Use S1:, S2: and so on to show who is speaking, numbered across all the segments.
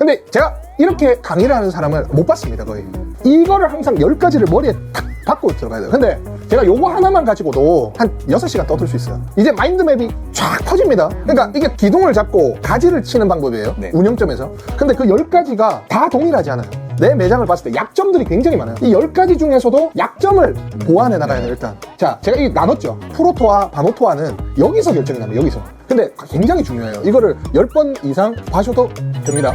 S1: 근데 제가 이렇게 강의를 하는 사람을 못 봤습니다, 거의. 이거를 항상 10가지를 머리에 탁 박고 들어가야 돼요. 근데 제가 요거 하나만 가지고도 한 6시간 떠들 수 있어요. 이제 마인드맵이 쫙 퍼집니다. 그러니까 이게 기둥을 잡고 가지를 치는 방법이에요.
S2: 네.
S1: 운영점에서. 근데 그 10가지가 다 동일하지 않아요. 내 매장을 봤을 때 약점들이 굉장히 많아요. 이 10가지 중에서도 약점을 보완해 나가야 돼요, 일단. 자, 제가 이 나눴죠. 프로토와 바노토와는 여기서 결정이 납니다, 여기서. 근데 굉장히 중요해요. 이거를 10번 이상 봐셔도 됩니다.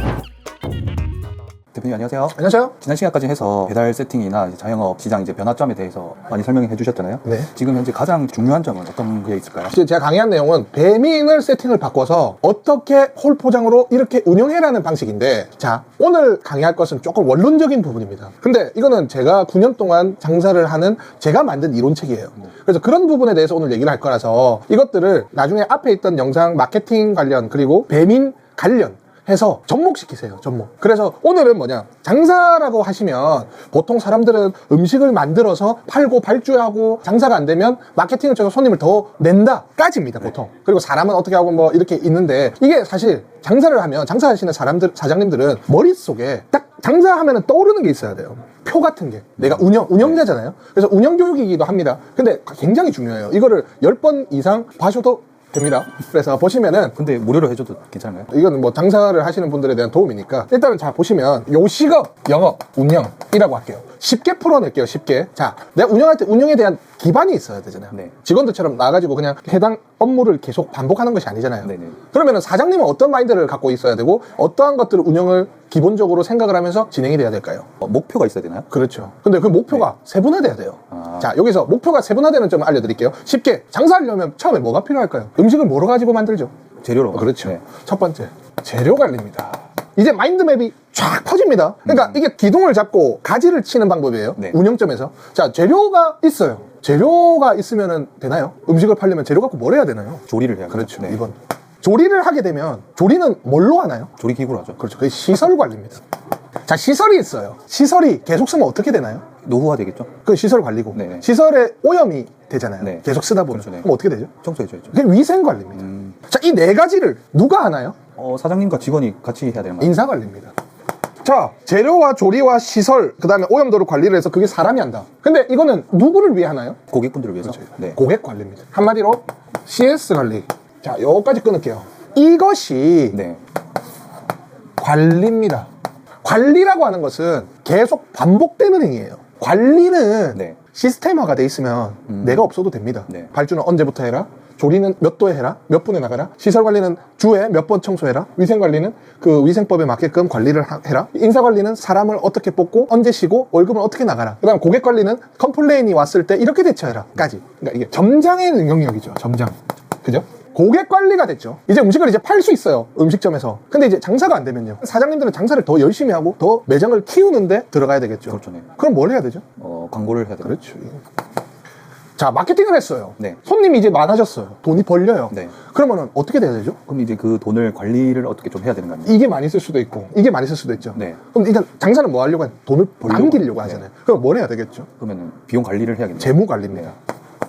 S2: 대표님 안녕하세요.
S1: 안녕하세요.
S2: 지난 시간까지 해서 배달 세팅이나 이제 자영업 시장 이제 변화점에 대해서 많이 설명해 주셨잖아요.
S1: 네.
S2: 지금 현재 가장 중요한 점은 어떤 게 있을까요?
S1: 제가 강의한 내용은 배민을 세팅을 바꿔서 어떻게 홀 포장으로 이렇게 운영해라는 방식인데, 자, 오늘 강의할 것은 조금 원론적인 부분입니다. 근데 이거는 제가 9년 동안 장사를 하는 제가 만든 이론책이에요. 그래서 그런 부분에 대해서 오늘 얘기를 할 거라서 이것들을 나중에 앞에 있던 영상 마케팅 관련 그리고 배민 관련 해서 접목시키세요, 접목. 그래서 오늘은 뭐냐, 장사라고 하시면 보통 사람들은 음식을 만들어서 팔고 발주하고 장사가 안 되면 마케팅을 쳐서 손님을 더 낸다 까지입니다, 보통. 그리고 사람은 어떻게 하고 뭐 이렇게 있는데, 이게 사실 장사를 하면 장사하시는 사람들, 사장님들은 머릿속에 딱 장사하면 떠오르는 게 있어야 돼요. 표 같은 게. 내가 운영자잖아요. 그래서 운영 교육이기도 합니다. 근데 굉장히 중요해요. 이거를 10번 이상 봐셔도 됩니다. 그래서 보시면은,
S2: 근데 무료로 해줘도 괜찮은가요?
S1: 이건 뭐 장사를 하시는 분들에 대한 도움이니까 일단은 자 보시면 요 직업, 영업, 운영이라고 할게요. 쉽게 풀어낼게요, 쉽게. 자, 내가 운영할 때 운영에 대한 기반이 있어야 되잖아요.
S2: 네.
S1: 직원들처럼 나가지고 그냥 해당 업무를 계속 반복하는 것이 아니잖아요.
S2: 네네.
S1: 그러면은 사장님은 어떤 마인드를 갖고 있어야 되고 어떠한 것들을 운영을 기본적으로 생각을 하면서 진행이 돼야 될까요?
S2: 목표가 있어야 되나요?
S1: 그렇죠. 근데 그 목표가 세분화돼야 돼요. 자, 여기서 목표가 세분화되는 점을 알려드릴게요. 쉽게 장사하려면 처음에 뭐가 필요할까요? 음식을 뭐로 가지고 만들죠?
S2: 재료로.
S1: 그렇죠.
S2: 네.
S1: 첫 번째, 재료 관리입니다. 이제 마인드맵이 쫙 퍼집니다. 그러니까 이게 기둥을 잡고 가지를 치는 방법이에요.
S2: 네.
S1: 운영점에서. 자, 재료가 있어요. 재료가 있으면 되나요? 음식을 팔려면 재료 갖고 뭘 해야 되나요?
S2: 조리를 해야
S1: 그렇죠.
S2: 네.
S1: 2번. 조리를 하게 되면 조리는 뭘로 하나요?
S2: 조리 기구로 하죠.
S1: 그렇죠. 그게 시설 관리입니다. 자, 시설이 있어요. 시설이 계속 쓰면 어떻게 되나요?
S2: 노후화 되겠죠?
S1: 그 시설 관리고.
S2: 네네.
S1: 시설에 오염이 되잖아요.
S2: 네.
S1: 계속 쓰다 보면.
S2: 그렇죠, 네.
S1: 그럼 어떻게 되죠?
S2: 청소해줘야죠.
S1: 그게 위생 관리입니다. 자, 이 4가지를 누가 하나요?
S2: 사장님과 직원이 같이 해야 되는 거예요.
S1: 인사 관리입니다. 자, 재료와 조리와 시설, 그 다음에 오염도를 관리를 해서 그게 사람이 한다. 근데 이거는 누구를 위해 하나요?
S2: 고객분들을 위해서. 네.
S1: 고객 관리입니다. 한마디로 CS 관리. 자, 요거까지 끊을게요. 이것이
S2: 네.
S1: 관리입니다. 관리라고 하는 것은 계속 반복되는 행위예요. 관리는
S2: 네.
S1: 시스템화가 돼 있으면 내가 없어도 됩니다.
S2: 네.
S1: 발주는 언제부터 해라? 조리는 몇 도에 해라? 몇 분에 나가라? 시설 관리는 주에 몇 번 청소해라? 위생 관리는 그 위생법에 맞게끔 관리를 해라? 인사 관리는 사람을 어떻게 뽑고 언제 쉬고 월급을 어떻게 나가라? 그 다음 고객 관리는 컴플레인이 왔을 때 이렇게 대처해라? 까지. 그러니까 이게 점장의 영역이죠. 점장. 그죠? 고객 관리가 됐죠. 이제 음식을 이제 팔 수 있어요, 음식점에서. 근데 이제 장사가 안 되면요, 사장님들은 장사를 더 열심히 하고 더 매장을 키우는데 들어가야 되겠죠.
S2: 그렇죠, 네.
S1: 그럼 뭘 해야 되죠?
S2: 광고를 해야 되죠.
S1: 그렇죠. 자, 마케팅을 했어요.
S2: 네.
S1: 손님이 이제 많아졌어요. 돈이 벌려요.
S2: 네.
S1: 그러면은 어떻게 돼야 되죠?
S2: 그럼 이제 그 돈을 관리를 어떻게 좀 해야 되는 거 아니에요?
S1: 이게 많이 쓸 수도 있고 이게 많이 쓸 수도 있죠.
S2: 네.
S1: 그럼 일단 장사는 뭐 하려고 돈을
S2: 벌려고.
S1: 남기려고 하잖아요. 그럼 뭘 해야 되겠죠?
S2: 그러면 비용 관리를 해야겠네요.
S1: 재무 관리입니다.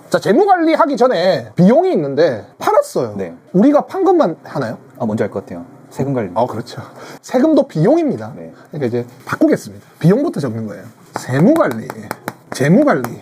S1: 자, 재무 관리 하기 전에 비용이 있는데 팔았어요.
S2: 네.
S1: 우리가 판 것만 하나요?
S2: 뭔지 알 것 같아요. 세금 관리.
S1: 그렇죠. 세금도 비용입니다.
S2: 네.
S1: 그러니까 이제 바꾸겠습니다. 비용부터 적는 거예요. 세무 관리, 재무 관리.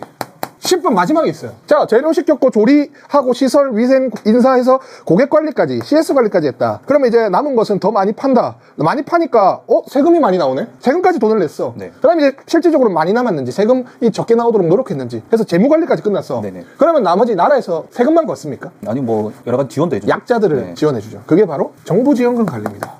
S1: 10분 마지막에 있어요. 자, 재료 시켰고 조리하고 시설, 위생, 인사해서 고객 관리까지, CS 관리까지 했다. 그러면 이제 남은 것은 더 많이 판다. 많이 파니까 세금이 많이 나오네? 세금까지 돈을 냈어.
S2: 네.
S1: 그 다음에 이제 실질적으로 많이 남았는지 세금이 적게 나오도록 노력했는지 해서 재무 관리까지 끝났어.
S2: 네네.
S1: 그러면 나머지 나라에서 세금만 걷습니까?
S2: 아니 여러 가지 지원도 해주죠.
S1: 약자들을
S2: 네.
S1: 지원해주죠. 그게 바로 정부 지원금 관리입니다.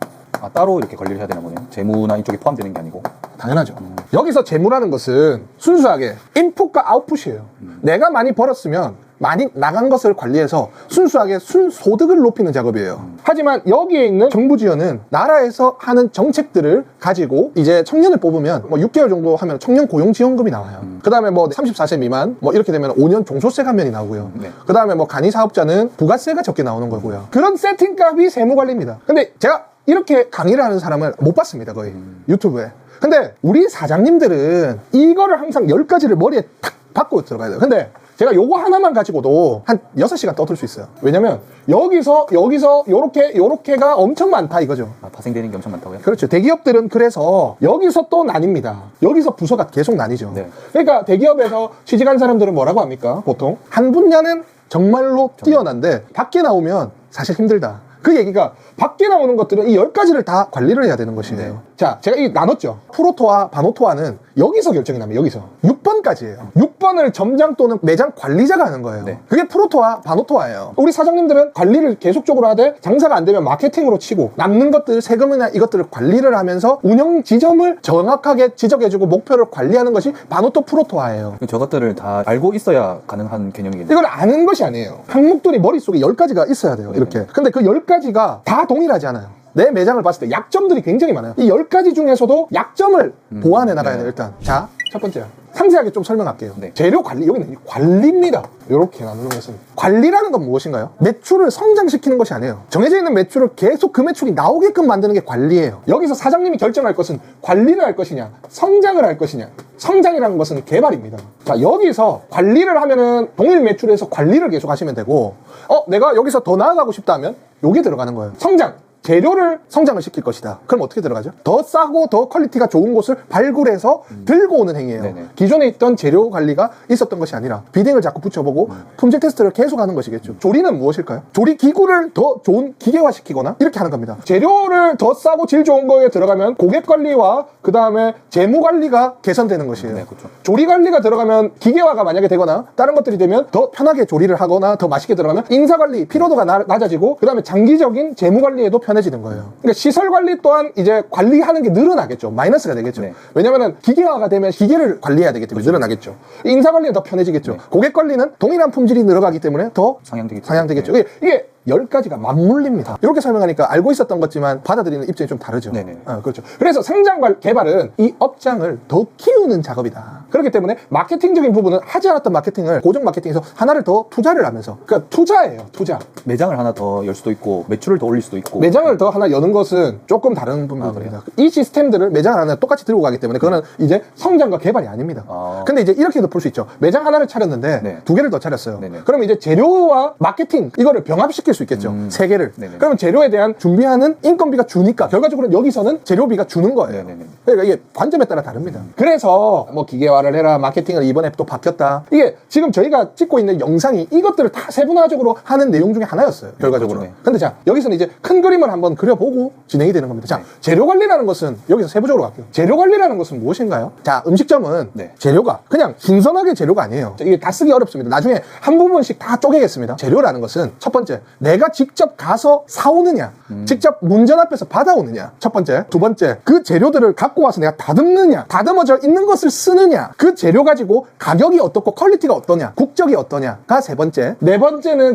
S2: 따로 이렇게 관리를 해야 되나 보네요. 재무나 이쪽에 포함되는 게 아니고.
S1: 당연하죠. 여기서 재무라는 것은 순수하게 인풋과 아웃풋이에요. 내가 많이 벌었으면 많이 나간 것을 관리해서 순수하게 순소득을 높이는 작업이에요. 하지만 여기에 있는 정부 지원은 나라에서 하는 정책들을 가지고 이제 청년을 뽑으면 6개월 정도 하면 청년 고용 지원금이 나와요. 그 다음에 34세 미만 이렇게 되면 5년 종소세 감면이 나오고요.
S2: 네.
S1: 그 다음에 간이 사업자는 부가세가 적게 나오는 거고요. 그런 세팅값이 세무 관리입니다. 근데 제가 이렇게 강의를 하는 사람을 못 봤습니다, 거의. 유튜브에. 근데 우리 사장님들은 이거를 항상 10가지를 머리에 탁 박고 들어가야 돼요. 근데 제가 요거 하나만 가지고도 한 6시간 떠들 수 있어요. 왜냐면 여기서 요렇게가 엄청 많다 이거죠.
S2: 아, 파생되는 게 엄청 많다고요?
S1: 그렇죠. 대기업들은 그래서 여기서 또 나뉩니다. 여기서 부서가 계속 나뉘죠.
S2: 네.
S1: 그러니까 대기업에서 취직한 사람들은 뭐라고 합니까? 보통 한 분야는 정말로 뛰어난데 밖에 나오면 사실 힘들다. 그 얘기가 밖에 나오는 것들은 이 10가지를 다 관리를 해야 되는 것이에요.
S2: 네.
S1: 자, 제가 이 나눴죠. 프로토와 바노토와는 여기서 결정이 납니다. 여기서. 6번까지예요. 6번을 점장 또는 매장 관리자가 하는 거예요.
S2: 네.
S1: 그게 프로토와 바노토와예요. 우리 사장님들은 관리를 계속적으로 하되 장사가 안 되면 마케팅으로 치고 남는 것들, 세금이나 이것들을 관리를 하면서 운영 지점을 정확하게 지적해주고 목표를 관리하는 것이 바노토 프로토와예요.
S2: 저것들을 다 알고 있어야 가능한 개념이겠네요.
S1: 이걸 아는 것이 아니에요. 항목들이 머릿속에 10가지가 있어야 돼요. 이렇게. 근데 그 10가지가 다 동일하지 않아요. 내 매장을 봤을 때 약점들이 굉장히 많아요. 이 10가지 중에서도 약점을 보완해 나가야 돼요, 일단. 자, 첫 번째. 상세하게 좀 설명할게요.
S2: 네.
S1: 재료 관리, 여기는 관리입니다. 이렇게 나누는 것은. 관리라는 건 무엇인가요? 매출을 성장시키는 것이 아니에요. 정해져 있는 매출을 계속 그 매출이 나오게끔 만드는 게 관리예요. 여기서 사장님이 결정할 것은 관리를 할 것이냐, 성장을 할 것이냐. 성장이라는 것은 개발입니다. 자, 여기서 관리를 하면은 동일 매출에서 관리를 계속 하시면 되고, 내가 여기서 더 나아가고 싶다 하면 요게 들어가는 거예요. 성장. 재료를 성장을 시킬 것이다. 그럼 어떻게 들어가죠? 더 싸고 더 퀄리티가 좋은 곳을 발굴해서 들고 오는 행위예요.
S2: 네네.
S1: 기존에 있던 재료 관리가 있었던 것이 아니라 비딩을 자꾸 붙여보고 품질 테스트를 계속하는 것이겠죠. 조리는 무엇일까요? 조리 기구를 더 좋은 기계화시키거나 이렇게 하는 겁니다. 재료를 더 싸고 질 좋은 거에 들어가면 고객 관리와 그 다음에 재무 관리가 개선되는 것이에요.
S2: 네, 그렇죠.
S1: 조리 관리가 들어가면 기계화가 만약에 되거나 다른 것들이 되면 더 편하게 조리를 하거나 더 맛있게 들어가면 인사 관리 피로도가 낮아지고 그 다음에 장기적인 재무 관리에도 편해지는 거예요. 그러니까 시설 관리 또한 이제 관리하는 게 늘어나겠죠. 마이너스가 되겠죠.
S2: 네.
S1: 왜냐면은 기계화가 되면 기계를 관리해야 되기 때문에 늘어나겠죠. 인사 관리는 더 편해지겠죠.
S2: 네.
S1: 고객 관리는 동일한 품질이 늘어가기 때문에 더 상향되겠죠.
S2: 네.
S1: 이게 10가지가 맞물립니다. 이렇게 설명하니까 알고 있었던 것지만 받아들이는 입장이 좀 다르죠.
S2: 네네.
S1: 그렇죠. 그래서 성장 개발은 이 업장을 더 키우는 작업이다. 그렇기 때문에 마케팅적인 부분은 하지 않았던 마케팅을 고정 마케팅에서 하나를 더 투자를 하면서, 그러니까 투자예요. 투자.
S2: 매장을 하나 더 열 수도 있고 매출을 더 올릴 수도 있고.
S1: 매장을 더 하나 여는 것은 조금 다른 부분입니다. 이 시스템들을 매장 하나 똑같이 들고 가기 때문에 그거는 이제 성장과 개발이 아닙니다. 근데 이제 이렇게도 볼 수 있죠. 매장 하나를 차렸는데
S2: 네.
S1: 2개를 더 차렸어요.
S2: 네네.
S1: 그러면 이제 재료와 마케팅 이거를 병합시킬 수 있겠죠. 3개를.
S2: 네네.
S1: 그러면 재료에 대한 준비하는 인건비가 주니까 결과적으로 여기서는 재료비가 주는 거예요.
S2: 네네네.
S1: 그러니까 이게 관점에 따라 다릅니다. 그래서 뭐 기계화를 해라, 마케팅을 이번에 또 바뀌었다. 이게 지금 저희가 찍고 있는 영상이 이것들을 다 세분화적으로 하는 내용 중에 하나였어요. 결과적으로.
S2: 그렇죠. 네.
S1: 근데 자, 여기서는 이제 큰 그림을 한번 그려보고 진행이 되는 겁니다. 자,
S2: 네.
S1: 재료 관리라는 것은 여기서 세부적으로 갈게요. 재료 관리라는 것은 무엇인가요? 자, 음식점은
S2: 네.
S1: 재료가 그냥 신선하게 재료가 아니에요. 이게 다 쓰기 어렵습니다. 나중에 한 부분씩 다 쪼개겠습니다. 재료라는 것은 첫 번째, 내가 직접 가서 사오느냐, 직접 문전 앞에서 받아오느냐. 첫 번째. 두 번째, 그 재료들을 갖고 와서 내가 다듬느냐, 다듬어져 있는 것을 쓰느냐, 그 재료 가지고 가격이 어떻고 퀄리티가 어떠냐, 국적이 어떠냐가 세 번째. 네 번째는